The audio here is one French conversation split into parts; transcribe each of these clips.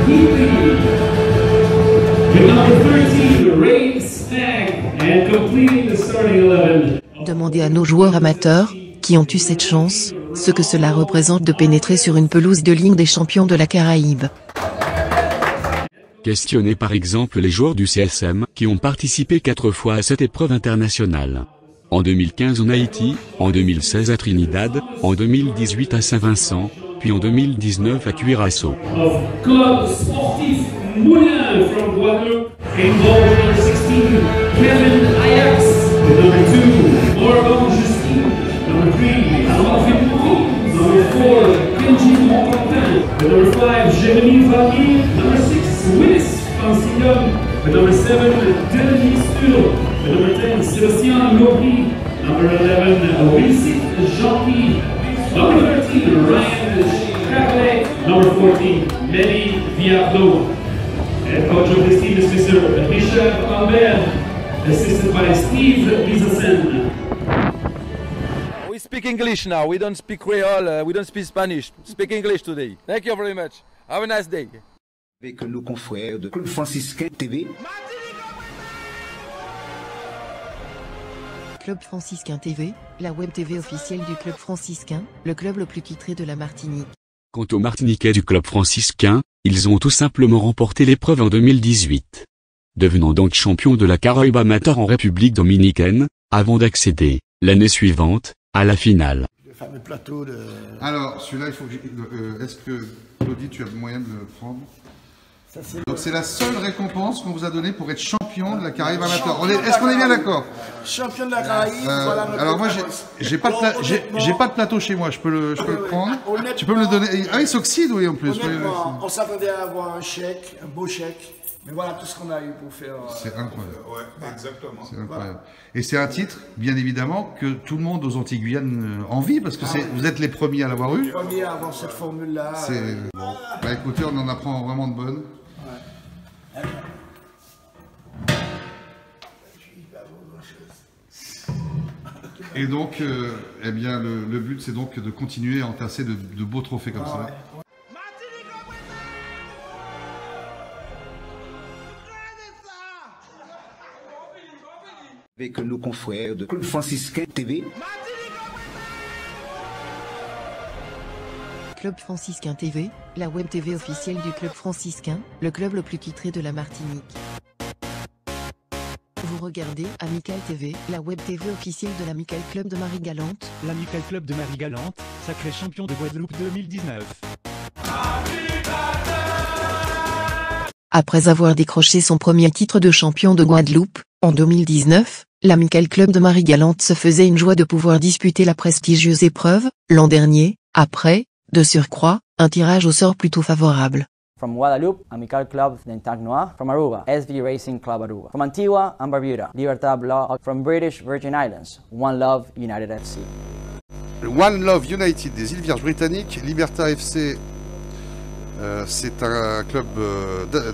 Healy. With number 13, Ray Stagg, and completing the starting 11. Demandez à nos joueurs amateurs, qui ont eu cette chance, ce que cela représente de pénétrer sur une pelouse de Ligue des champions de la Caraïbe. Questionnez par exemple les joueurs du CSM qui ont participé 4 fois à cette épreuve internationale. En 2015 en Haïti, en 2016 à Trinidad, en 2018 à Saint-Vincent, puis en 2019 à Curaçao. Club Sportif Moulin from Guadeloupe, involved with number 16, Kevin Ajax, with number 2, Morgan Justine, number 3, Alvin Pouy, number 4, Kenji Montantin, with number 5, Jérémy Vallier, number 6, Willis Francigum, with number 7, Denis Stulo, with number 10, Sébastien Lopri, number 11, Wilsit Jean-Pierre, number 13, Ryan Chaclet, number 14, Mehdi Viardo. Head coach of this team is Mr. Richard Lambert, assisted by Steve Bizasen. We speak English now, we don't speak Creole, we don't speak Spanish. Speak English today. Thank you very much. Have a nice day. Avec nos confrères de Club Franciscain TV. Club Franciscain TV, la web TV officielle du Club Franciscain, le club le plus titré de la Martinique. Quant aux Martiniquais du Club Franciscain, ils ont tout simplement remporté l'épreuve en 2018. Devenant donc champions de la Caraïbe amateur en République dominicaine, avant d'accéder, l'année suivante, à la finale. Le fameux plateau de... Alors, celui-là, il faut que est-ce que, Claudie, tu as moyen de le prendre? Donc c'est la seule récompense qu'on vous a donnée pour être champion de la Caraïbe amateur. Est-ce qu'on est bien d'accord? Champion de la Caraïbe, voilà notre alors moi j'ai pas de plateau chez moi, je peux le prendre. Tu peux me le donner. Ah il s'oxyde oui en plus. Honnêtement, on s'attendait à avoir un chèque, un beau chèque. Mais voilà tout ce qu'on a eu pour faire. C'est incroyable. Ouais, exactement. C'est incroyable. Et c'est un titre, bien évidemment, que tout le monde aux Antilles-Guyane envie, parce que vous êtes les premiers à l'avoir eu. Les premiers à avoir cette formule-là. Bon. Bah écoutez, on en apprend vraiment de bonnes. Et donc, eh bien, le but, c'est donc de continuer à entasser de beaux trophées comme ça. Avec nos confrères de Club Franciscain TV. Club Franciscain TV, la web TV officielle du Club Franciscain, le club le plus titré de la Martinique. Vous regardez Amical TV, la web TV officielle de l'Amical Club de Marie-Galante. L'Amical Club de Marie-Galante, sacré champion de Guadeloupe 2019. Après avoir décroché son premier titre de champion de Guadeloupe, en 2019, l'Amical Club de Marie-Galante se faisait une joie de pouvoir disputer la prestigieuse épreuve, l'an dernier, après, de surcroît, un tirage au sort plutôt favorable. From Guadeloupe, Amical Club d'Antagnois. From Aruba, SV Racing Club Aruba. From Antigua and Barbuda, Libertad Law. From British Virgin Islands, One Love United FC. Le One Love United des îles Vierges britanniques, Libertad FC, c'est un club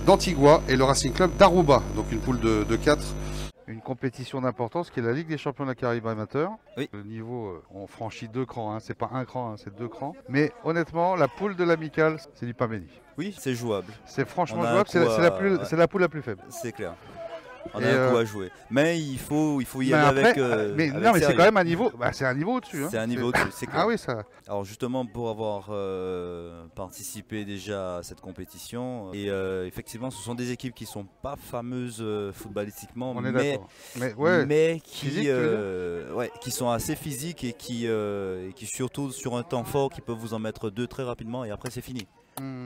d'Antigua et le Racing Club d'Aruba, donc une poule de 4. Une compétition d'importance qui est la Ligue des champions de la Caraïbe amateur. Oui. Le niveau, on franchit 2 crans, hein. C'est pas un cran, hein, c'est 2 crans. Mais honnêtement, la poule de l'Amical, c'est du pain béni. Oui, c'est jouable. C'est franchement jouable, c'est la poule la plus faible. C'est clair. On a un coup à jouer. Mais il faut y aller après, avec. Non, mais c'est quand même un niveau. Bah, c'est un niveau au-dessus. Hein. C'est un niveau au-dessus, c'est clair. Ah oui, ça. Alors justement, pour avoir participé déjà à cette compétition, et effectivement, ce sont des équipes qui sont pas fameuses footballistiquement, mais qui sont assez physiques et qui surtout sur un temps fort, qui peuvent vous en mettre 2 très rapidement et après c'est fini.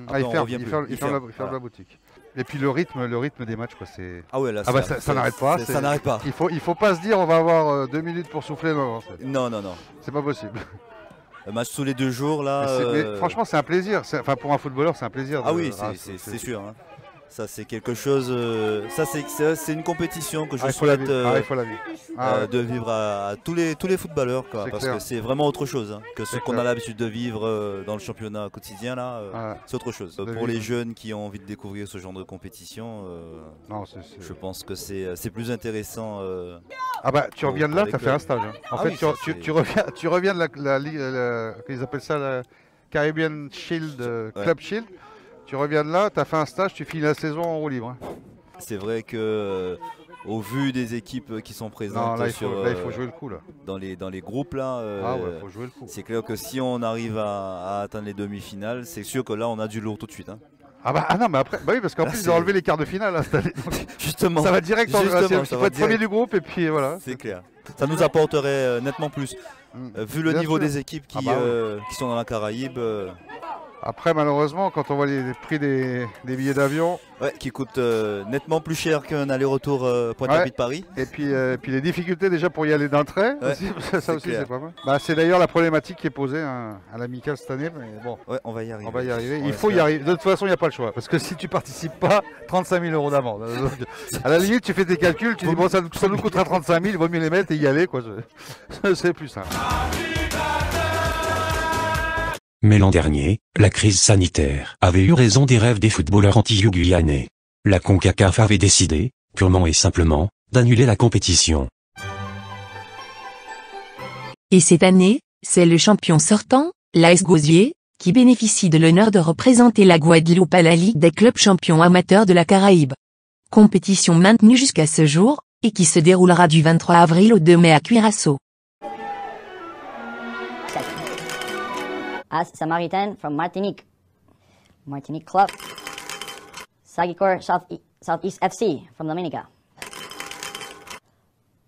Après, il ferme la boutique. Et puis le rythme des matchs, quoi, c'est. Ah ouais, là, ça n'arrête pas. Ça n'arrête pas. Il faut pas se dire on va avoir 2 minutes pour souffler. Non. C'est pas possible. Le match tous les 2 jours là. Mais franchement, c'est un plaisir. Enfin, pour un footballeur, c'est un plaisir. Ah oui, c'est sûr. Hein. Ça c'est quelque chose. C'est une compétition que je souhaite de vivre à tous les footballeurs, quoi, parce que c'est vraiment autre chose hein, que ce qu'on a l'habitude de vivre dans le championnat quotidien là. C'est autre chose. Pour les jeunes qui ont envie de découvrir ce genre de compétition, je pense que c'est plus intéressant. Ah bah tu reviens de là, tu as fait un stage. Hein. En fait, tu reviens de la ligue, ils appellent ça la Caribbean Shield, Club Shield. Tu reviens de là, tu as fait un stage, tu finis la saison en roue libre. Hein. C'est vrai que au vu des équipes qui sont présentes, là, il faut jouer le coup là. Dans les groupes là, faut jouer le coup. C'est clair que si on arrive à atteindre les demi-finales, c'est sûr que là on a du lourd tout de suite. Hein. Non mais après, oui parce qu'en plus ils ont enlevé les quarts de finale cette année. Justement. Ça va direct en il faut être premier du groupe et puis voilà. C'est clair. Ça nous apporterait nettement plus. Vu le niveau des équipes qui sont dans la Caraïbe. Après, malheureusement, quand on voit les prix des billets d'avion... Ouais, qui coûtent nettement plus cher qu'un aller-retour Pointe-à-Pitre-Paris. Et puis les difficultés déjà pour y aller d'un trait, aussi, ça aussi c'est pas mal. C'est d'ailleurs la problématique qui est posée à l'Amicale cette année, mais bon. Ouais, on va y arriver. Il faut y arriver. De toute façon, il n'y a pas le choix. Parce que si tu participes pas, 35 000 € d'amende. À la limite, tu fais tes calculs, tu dis bon, ça nous coûtera 35 000, il vaut mieux les mettre et y aller, quoi. C'est plus simple. Mais l'an dernier, la crise sanitaire avait eu raison des rêves des footballeurs antillais-guyanais. La CONCACAF avait décidé, purement et simplement, d'annuler la compétition. Et cette année, c'est le champion sortant, l'AS Gosier, qui bénéficie de l'honneur de représenter la Guadeloupe à la Ligue des clubs champions amateurs de la Caraïbe. Compétition maintenue jusqu'à ce jour, et qui se déroulera du 23 avril au 2 mai à Curaçao. AS Samaritan from Martinique. Martinique Club. Sagicor Southeast FC from Dominica.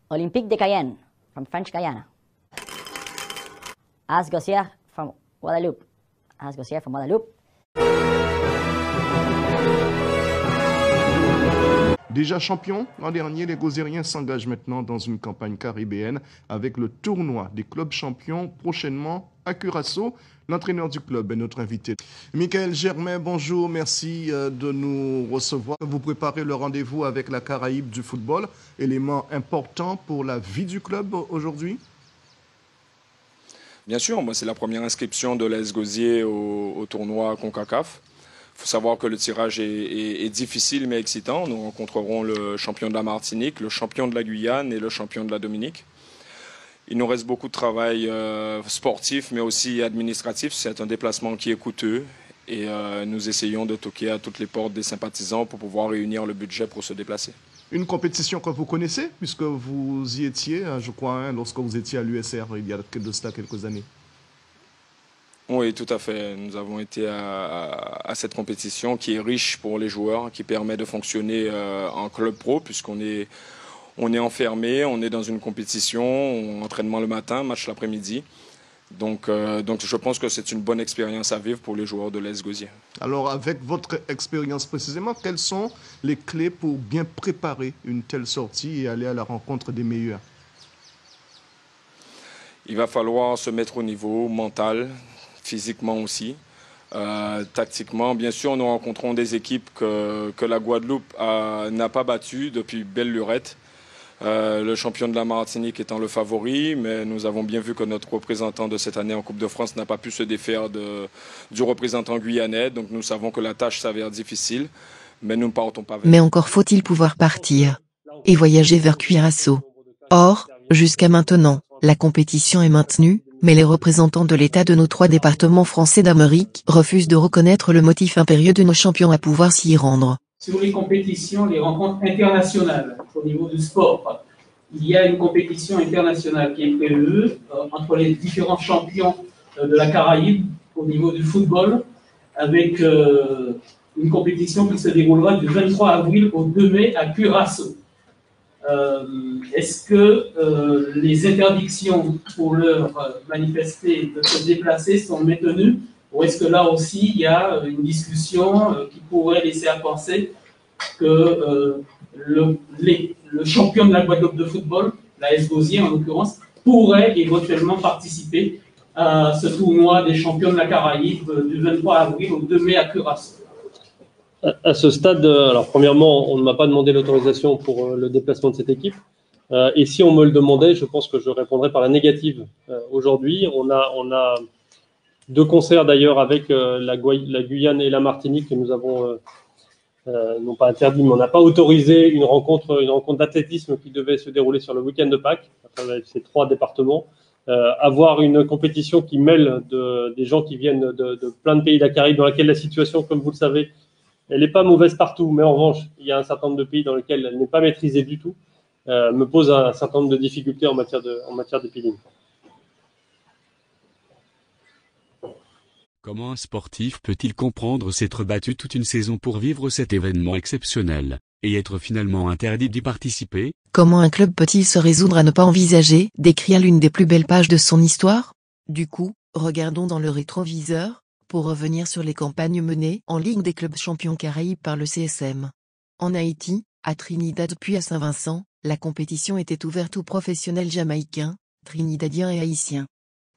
Olympique de Cayenne from French Guyana. AS Gosier from Guadeloupe. AS Gosier from Guadeloupe. Déjà champion, l'an dernier, les Gosériens s'engagent maintenant dans une campagne caribéenne avec le tournoi des clubs champions prochainement à Curaçao. L'entraîneur du club est notre invité. Michael Germain, bonjour, merci de nous recevoir. Vous préparez le rendez-vous avec la Caraïbe du football, élément important pour la vie du club aujourd'hui? Bien sûr, moi c'est la première inscription de l'AS Gosier au tournoi CONCACAF. Il faut savoir que le tirage est difficile mais excitant. Nous rencontrerons le champion de la Martinique, le champion de la Guyane et le champion de la Dominique. Il nous reste beaucoup de travail sportif mais aussi administratif. C'est un déplacement qui est coûteux et nous essayons de toquer à toutes les portes des sympathisants pour pouvoir réunir le budget pour se déplacer. Une compétition que vous connaissez puisque vous y étiez, je crois, lorsque vous étiez à l'USR il y a de cela quelques années. Oui, tout à fait. Nous avons été à cette compétition qui est riche pour les joueurs, qui permet de fonctionner en club pro puisqu'on est enfermé, on est dans une compétition, entraînement le matin, match l'après-midi. Donc je pense que c'est une bonne expérience à vivre pour les joueurs de l'AS Gosier. Alors avec votre expérience précisément, quelles sont les clés pour bien préparer une telle sortie et aller à la rencontre des meilleurs? Il va falloir se mettre au niveau mental, physiquement aussi. Tactiquement, bien sûr, nous rencontrons des équipes que la Guadeloupe n'a pas battues depuis belle lurette. Le champion de la Martinique étant le favori, mais nous avons bien vu que notre représentant de cette année en Coupe de France n'a pas pu se défaire du représentant guyanais. Donc nous savons que la tâche s'avère difficile, mais nous ne partons pas vers. Mais encore faut-il pouvoir partir et voyager vers Curaçao. Or, jusqu'à maintenant, la compétition est maintenue, mais les représentants de l'État de nos 3 départements français d'Amérique refusent de reconnaître le motif impérieux de nos champions à pouvoir s'y rendre. Sur les compétitions, les rencontres internationales au niveau du sport, il y a une compétition internationale qui est prévue entre les différents champions de la Caraïbe au niveau du football, avec une compétition qui se déroulera du 23 avril au 2 mai à Curaçao. Est-ce que les interdictions pour leur manifester de se déplacer sont maintenues? Ou est-ce que là aussi, il y a une discussion qui pourrait laisser à penser que le champion de la Guadeloupe de football, l'AS Gosier en l'occurrence, pourrait éventuellement participer à ce tournoi des champions de la Caraïbe du 23 avril au 2 mai à Curaçao? À ce stade, alors premièrement, on ne m'a pas demandé l'autorisation pour le déplacement de cette équipe. Et si on me le demandait, je pense que je répondrais par la négative. Aujourd'hui, on a 2 concerts d'ailleurs avec la Guyane et la Martinique que nous avons non pas interdit, mais on n'a pas autorisé une rencontre d'athlétisme qui devait se dérouler sur le week-end de Pâques, avec ces 3 départements. avoir une compétition qui mêle des gens qui viennent de plein de pays de la Caraïbe, dans laquelle la situation, comme vous le savez, elle n'est pas mauvaise partout, mais en revanche, il y a un certain nombre de pays dans lesquels elle n'est pas maîtrisée du tout, me pose un certain nombre de difficultés en matière d'épidémie. Comment un sportif peut-il comprendre s'être battu toute une saison pour vivre cet événement exceptionnel, et être finalement interdit d'y participer? Comment un club peut-il se résoudre à ne pas envisager d'écrire l'une des plus belles pages de son histoire? Du coup, regardons dans le rétroviseur, pour revenir sur les campagnes menées en Ligue des clubs champions Caraïbes par le CSM. En Haïti, à Trinidad puis à Saint-Vincent, la compétition était ouverte aux professionnels jamaïcains, trinidadiens et haïtiens.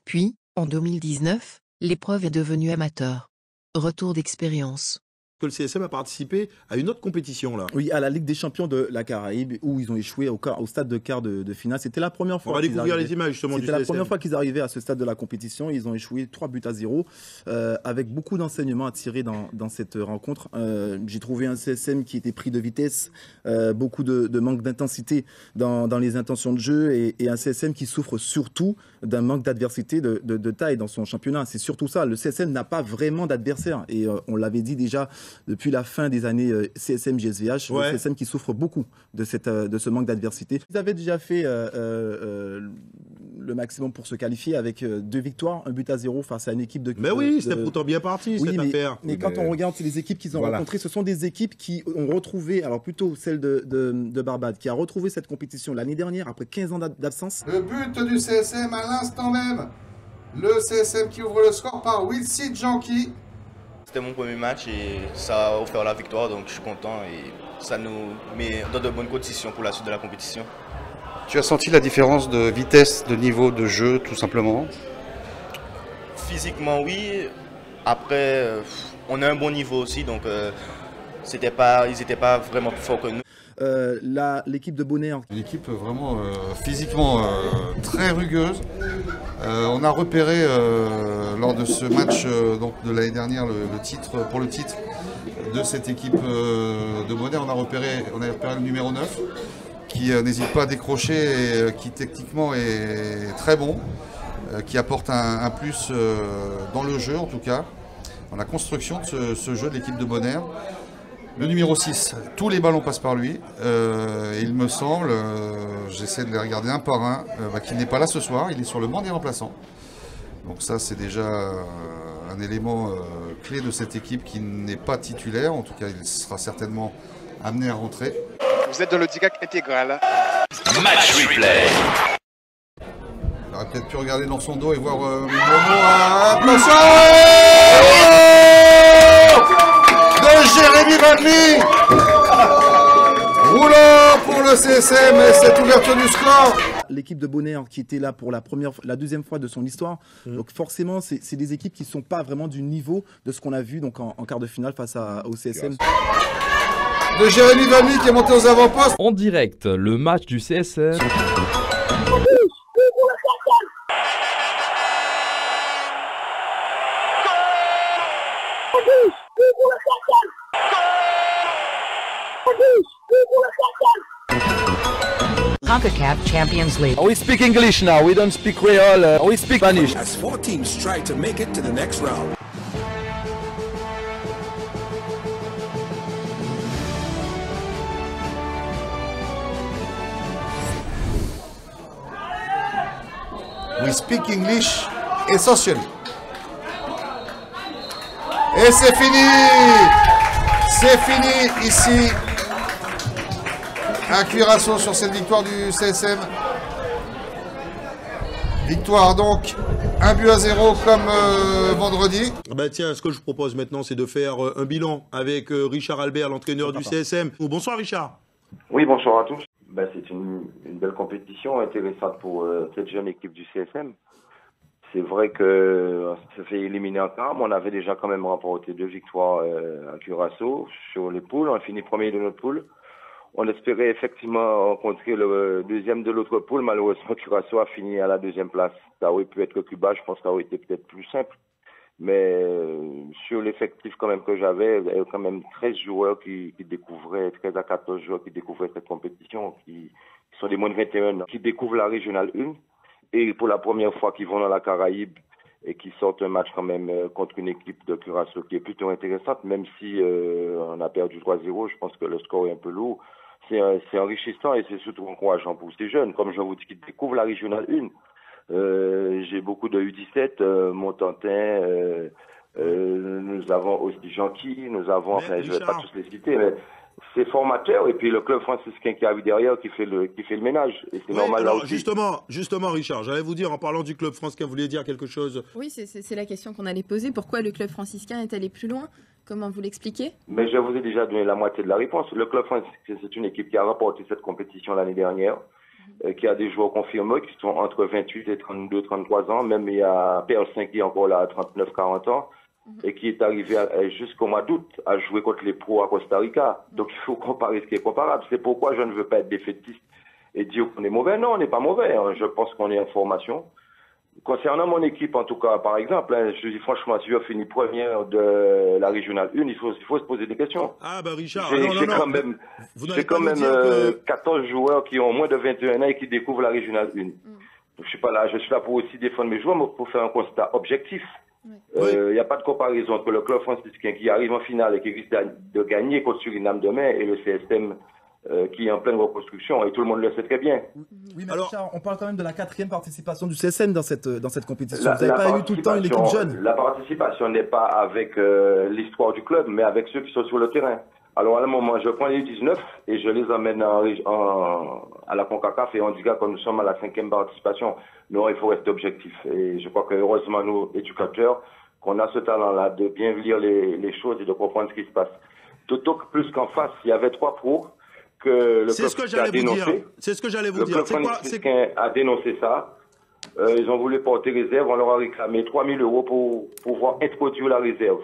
Puis, en 2019, l'épreuve est devenue amateur. Retour d'expérience. Que le CSM a participé à une autre compétition là. Oui, à la Ligue des champions de la Caraïbe où ils ont échoué au stade de quart de finale. C'était la première fois. On va découvrir les images justement du CSM. C'était la première fois qu'ils arrivaient à ce stade de la compétition. Ils ont échoué 3-0 avec beaucoup d'enseignements à tirer dans cette rencontre. J'ai trouvé un CSM qui était pris de vitesse, beaucoup de manque d'intensité dans les intentions de jeu et un CSM qui souffre surtout d'un manque d'adversité de taille dans son championnat. C'est surtout ça. Le CSM n'a pas vraiment d'adversaire et on l'avait dit déjà depuis la fin des années CSM-JSVH, le CSM qui souffre beaucoup de ce manque d'adversité. Ils avaient déjà fait le maximum pour se qualifier avec 2 victoires, 1-0 face à une équipe de... Mais oui, c'était pourtant bien parti cette affaire. Mais quand on regarde les équipes qu'ils ont rencontrées, ce sont des équipes qui ont retrouvé, alors plutôt celle de Barbade, qui a retrouvé cette compétition l'année dernière après 15 ans d'absence. Le but du CSM à l'instant même, le CSM qui ouvre le score par Wilsid Janky. C'était mon premier match et ça a offert la victoire, donc je suis content et ça nous met dans de bonnes conditions pour la suite de la compétition. Tu as senti la différence de vitesse, de niveau de jeu, tout simplement? Physiquement, oui. Après, on a un bon niveau aussi, donc ils n'étaient pas vraiment plus forts que nous. L'équipe de Bonaire. Une équipe vraiment physiquement très rugueuse. On a repéré lors de ce match donc de l'année dernière pour le titre de cette équipe de Bonaire, on a repéré le numéro 9 qui n'hésite pas à décrocher et qui techniquement est très bon, qui apporte un plus dans le jeu en tout cas, dans la construction de ce jeu de l'équipe de Bonaire. Le numéro 6, tous les ballons passent par lui. Il me semble, j'essaie de les regarder un par un, qu'il n'est pas là ce soir, il est sur le banc des remplaçants. Donc ça, c'est déjà un élément clé de cette équipe qui n'est pas titulaire. En tout cas, il sera certainement amené à rentrer. Vous êtes dans le direct intégral. Match replay. Il aurait peut-être pu regarder dans son dos et voir Momo. Attention de Jérémy Vanny. Roulant pour le CSM et cette ouverture du score. L'équipe de Bonaire qui était là pour la deuxième fois de son histoire. Donc forcément, c'est des équipes qui ne sont pas vraiment du niveau de ce qu'on a vu donc en quart de finale face au CSM. De Jérémy Vanny qui est monté aux avant-postes. En direct, le match du CSM. CONCACAF Champions League. We speak English now, we don't speak Creole, we speak Spanish. As 4 teams try to make it to the next round. We speak English essentially. Et c'est fini! C'est fini ici. Un cuirasso sur cette victoire du CSM. Victoire donc, 1-0 comme vendredi. Tiens, ce que je vous propose maintenant, c'est de faire un bilan avec Richard Albert, l'entraîneur du CSM. Bonsoir Richard. Oui, bonsoir à tous. C'est une belle compétition, intéressante pour cette jeune équipe du CSM. C'est vrai que ça fait éliminer en quart, mais on avait déjà quand même remporté 2 victoires à Curaçao sur les poules. On a fini premier de notre poule. On espérait effectivement rencontrer le deuxième de l'autre poule. Malheureusement, Curaçao a fini à la 2e place. Ça aurait pu être le Cuba, je pense que ça aurait été peut-être plus simple. Mais sur l'effectif quand même que j'avais, il y avait quand même 13 joueurs qui découvraient, 13 à 14 joueurs qui découvraient cette compétition, qui sont des moins de 21 ans, qui découvrent la Régionale 1. et pour la première fois qu'ils vont dans la Caraïbe et qu'ils sortent un match quand même contre une équipe de Curaçao qui est plutôt intéressante, même si on a perdu 3-0, je pense que le score est un peu lourd. C'est enrichissant et c'est surtout encourageant pour ces jeunes, comme je vous dis, qui découvrent la Régionale 1. J'ai beaucoup de U17, Montantin, nous avons aussi Gentil, nous avons, enfin, je ne vais pas tous les citer, mais c'est formateur, et puis le club franciscain qui arrive derrière qui fait le ménage, et c'est normal là aussi. Justement, Richard, j'allais vous dire, en parlant du club franciscain, vous vouliez dire quelque chose? Oui, c'est la question qu'on allait poser. Pourquoi le club franciscain est allé plus loin? Comment vous l'expliquez? Mais je vous ai déjà donné la moitié de la réponse. Le club franciscain, c'est une équipe qui a remporté cette compétition l'année dernière, qui a des joueurs confirmés qui sont entre 28 et 32, 33 ans, même il y a PL5 qui est encore là à 39, 40 ans, et qui est arrivé jusqu'au mois d'août à jouer contre les pros à Costa Rica. Donc il faut comparer ce qui est comparable. C'est pourquoi je ne veux pas être défaitiste et dire qu'on est mauvais. Non, on n'est pas mauvais. Je pense qu'on est en formation. Concernant mon équipe, en tout cas, par exemple, je dis franchement, si je finis première de la Régionale 1, il faut se poser des questions. Ah bah Richard, j'ai quand même 14 joueurs qui ont moins de 21 ans et qui découvrent la Régionale 1. Donc, je suis là pour aussi défendre mes joueurs, mais pour faire un constat objectif. Il n'y a pas de comparaison entre le club franciscain qui arrive en finale et qui risque de gagner contre Suriname demain et le CSM qui est en pleine reconstruction, et tout le monde le sait très bien. Oui, mais Richard, on parle quand même de la 4e participation du CSM dans cette compétition. Vous n'avez pas eu tout le temps une équipe jeune. La participation n'est pas avec l'histoire du club, mais avec ceux qui sont sur le terrain. Alors à un moment, je prends les U19 et je les emmène à la CONCACAF et on dit que nous sommes à la 5e participation. Non, il faut rester objectif. Et je crois que heureusement, nous, éducateurs, qu'on a ce talent-là de bien lire les choses et de comprendre ce qui se passe. D'autant que plus qu'en face, il y avait 3 pros que le club a dénoncé. C'est ce que j'allais vous dire. Le club franciscain a dénoncé ça. Ils ont voulu porter réserve. On leur a réclamé 3 000 € pour pouvoir introduire la réserve.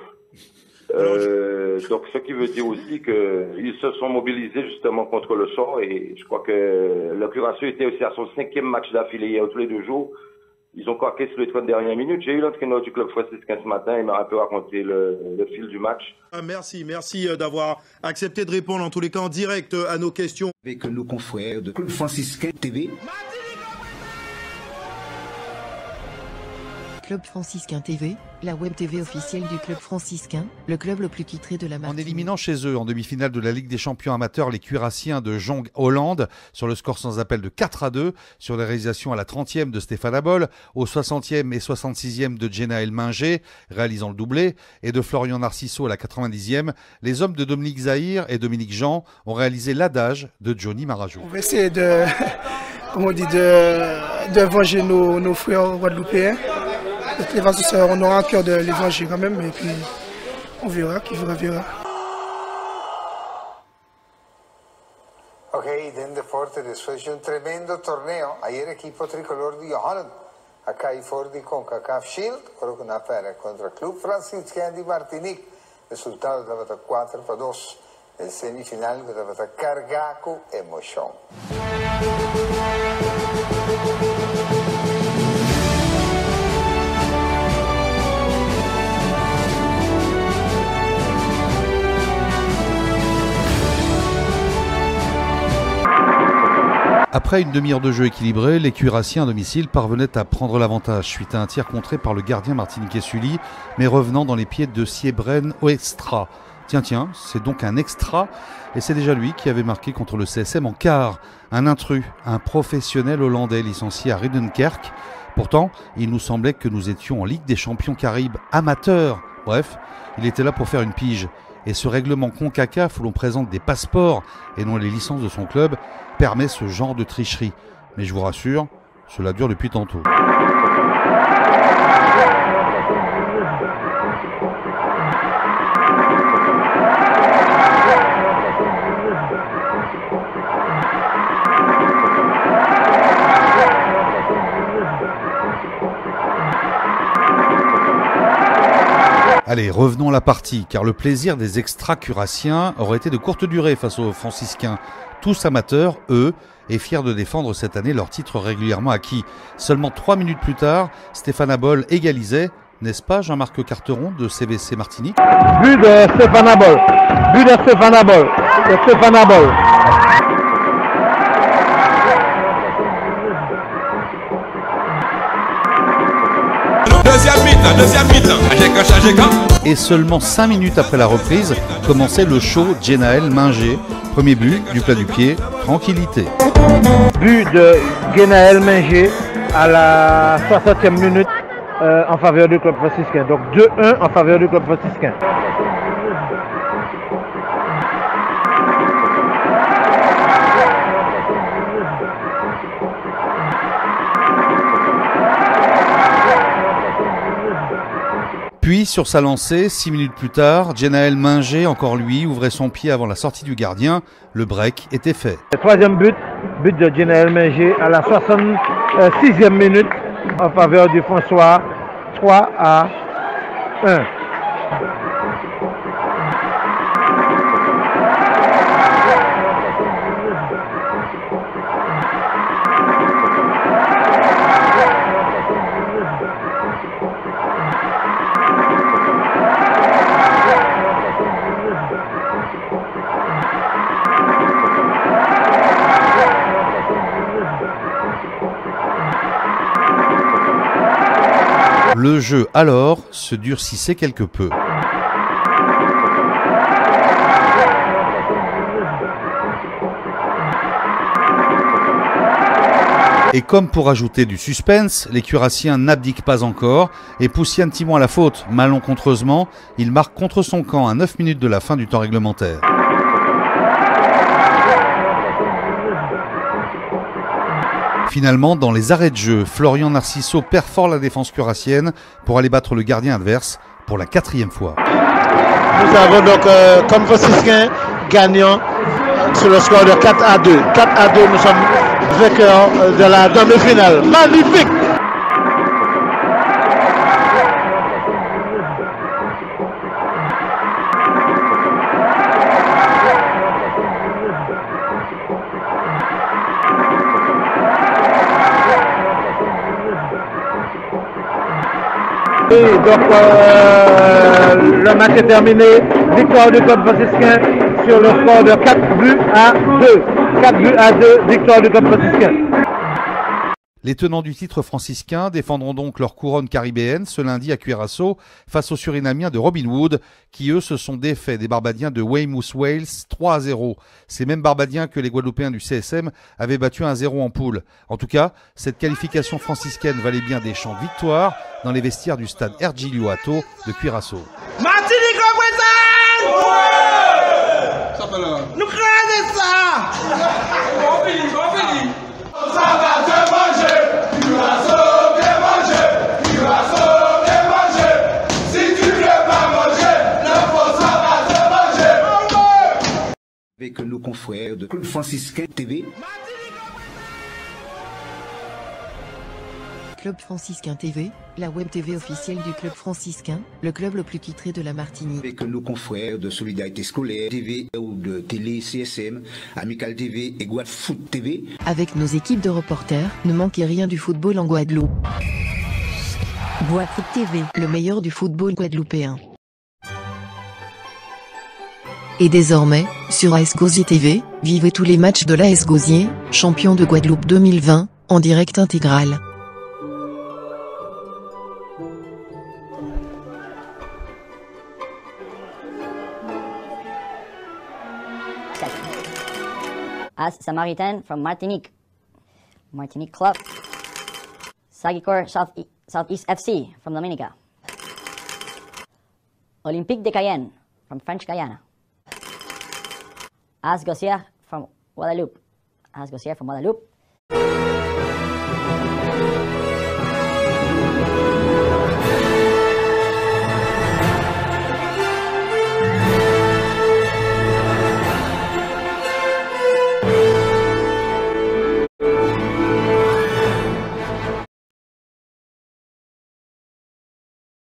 Donc, ce qui veut dire aussi qu'ils se sont mobilisés justement contre le sort, et je crois que le Curaçao était aussi à son 5e match d'affilée hier tous les 2 jours. Ils ont craqué sur les 30 dernières minutes. J'ai eu l'entraîneur du club franciscain ce matin, il m'a un peu raconté le fil du match. Merci d'avoir accepté de répondre en tous les cas en direct à nos questions. Avec nos confrères de Club Franciscain TV. Club Franciscain TV, la web TV officielle du club franciscain, le club le plus titré de la Martinique. En éliminant chez eux en demi-finale de la Ligue des champions amateurs les Cuirassiens de Jong Hollande sur le score sans appel de 4-2, sur les réalisations à la 30e de Stéphane Abol, au 60e et 66e de Jenna Elminger, réalisant le doublé, et de Florian Narciso à la 90e, les hommes de Dominique Zahir et Dominique Jean ont réalisé l'adage de Johnny Marajou. On va essayer de venger nos frères guadeloupéens. Les vasseurs, on aura un cœur de l'évangile quand même, et puis on verra, qui verra. Ok, Dende Forte después de un tremendo torneo, ayer equipo tricolor de Holland a caído fuera de CONCACAF Shield, con una pelea contra el Club Franciscain de Martinique. Resultado de 4-2. El semifinal de Cargaco Emotion. Après une demi-heure de jeu équilibré, les Cuirassiens à domicile parvenaient à prendre l'avantage suite à un tir contré par le gardien martiniquais Sully, mais revenant dans les pieds de Siebren Oestra. Tiens, c'est donc un extra, et c'est déjà lui qui avait marqué contre le CSM en quart. Un intrus, un professionnel hollandais licencié à Ridderkerk. Pourtant, il nous semblait que nous étions en Ligue des champions Caraïbes amateurs. Bref, il était là pour faire une pige. Et ce règlement CONCACAF où l'on présente des passeports et non les licences de son club permet ce genre de tricherie. Mais je vous rassure, cela dure depuis tantôt. Allez, revenons à la partie, car le plaisir des extra-curassiens aurait été de courte durée face aux franciscains. Tous amateurs, eux, et fiers de défendre cette année leur titre régulièrement acquis. Seulement 3 minutes plus tard, Stéphane Abol égalisait, n'est-ce pas Jean-Marc Carteron de CVC Martinique? But de Stéphane Abol. But de Stéphane Abol. De Stéphane Abol. la deuxième mi-temps. Et seulement 5 minutes après la reprise, commençait le show Genaël Mingé. Premier but du plat du pied, tranquillité. But de Genaël Mingé à la 60e minute en faveur du club franciscain. Donc 2-1 en faveur du club franciscain. Puis, sur sa lancée, 6 minutes plus tard, Genaël Mingé, encore lui, ouvrait son pied avant la sortie du gardien. Le break était fait. Le troisième but de Genaël Mingé à la 66e minute en faveur du François, 3-1. Le jeu, alors, se durcissait quelque peu. Et comme pour ajouter du suspense, les cuirassiens n'abdiquent pas encore et poussent Yann Thimon à la faute. Malencontreusement, il marque contre son camp à 9 minutes de la fin du temps réglementaire. Finalement, dans les arrêts de jeu, Florian Narciso perfore la défense curassienne pour aller battre le gardien adverse pour la 4e fois. Nous avons donc comme franciscain gagnant sur le score de 4-2. 4-2, nous sommes vainqueurs de la demi-finale. Magnifique! Et donc le match est terminé, victoire du club franciscain sur le score de 4-2. 4-2, victoire du club franciscain. Les tenants du titre franciscain défendront donc leur couronne caribéenne ce lundi à Curaçao face aux Surinamiens de Robin Hood qui eux se sont défaits des Barbadiens de Weymouth Wales 3-0. Ces mêmes Barbadiens que les Guadeloupéens du CSM avaient battu 1-0 en poule. En tout cas, cette qualification franciscaine valait bien des chants de victoire dans les vestiaires du stade Ergilio Atto de Curaçao. Martinique représente! Ouais! Nous créons ça! On finit! Ça va te manger! Curaçao, viens manger! Curaçao, viens manger! Si tu veux pas manger, le faux ça va te manger! Avec nos confrères de Club Franciscain TV. Club Franciscain TV, la web TV officielle du Club Franciscain, le club le plus titré de la Martinique. Avec nos confrères de Solidarité Scolaire TV ou de Télé CSM, Amical TV et Guad Foot TV. Avec nos équipes de reporters, ne manquez rien du football en Guadeloupe. Guad Foot TV, le meilleur du football guadeloupéen. Et désormais, sur AS Gosier TV, vivez tous les matchs de l'AS Gosier, champion de Guadeloupe 2020, en direct intégral. AS Samaritan from Martinique Club. Sagicor Southeast FC from Dominica. Olympique de Cayenne from French Guyana. AS Gosier from Guadeloupe.